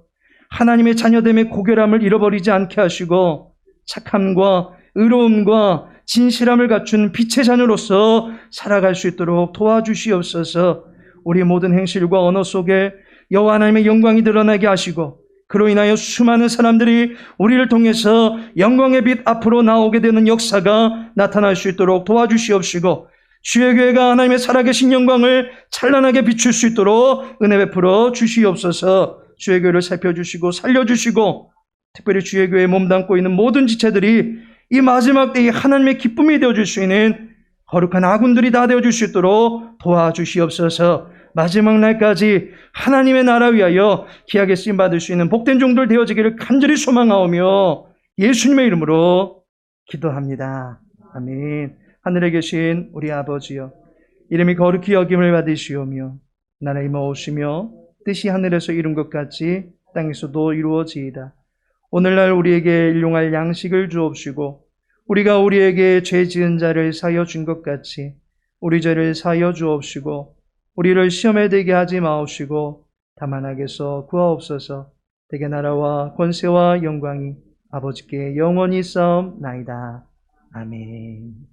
하나님의 자녀됨의 고결함을 잃어버리지 않게 하시고 착함과 의로움과 진실함을 갖춘 빛의 자녀로서 살아갈 수 있도록 도와주시옵소서. 우리 모든 행실과 언어 속에 여호와 하나님의 영광이 드러나게 하시고 그로 인하여 수많은 사람들이 우리를 통해서 영광의 빛 앞으로 나오게 되는 역사가 나타날 수 있도록 도와주시옵시고 주의 교회가 하나님의 살아계신 영광을 찬란하게 비출 수 있도록 은혜 베풀어 주시옵소서. 주의 교회를 살펴주시고 살려주시고 특별히 주의 교회에 몸담고 있는 모든 지체들이 이 마지막 때에 하나님의 기쁨이 되어줄 수 있는 거룩한 아군들이 다 되어줄 수 있도록 도와주시옵소서. 마지막 날까지 하나님의 나라 위하여 귀하게 쓰임받을 수 있는 복된 종들 되어지기를 간절히 소망하오며 예수님의 이름으로 기도합니다. 아멘. 하늘에 계신 우리 아버지여, 이름이 거룩히 여김을 받으시오며 나라의 임하오시며 뜻이 하늘에서 이룬 것 같이 땅에서도 이루어지이다. 오늘날 우리에게 일용할 양식을 주옵시고 우리가 우리에게 죄 지은 자를 사하여 준 것 같이 우리 죄를 사하여 주옵시고 우리를 시험에 들게 하지 마옵시고 다만 악에서 구하옵소서. 대개 나라와 권세와 영광이 아버지께 영원히 싸움나이다. 아멘.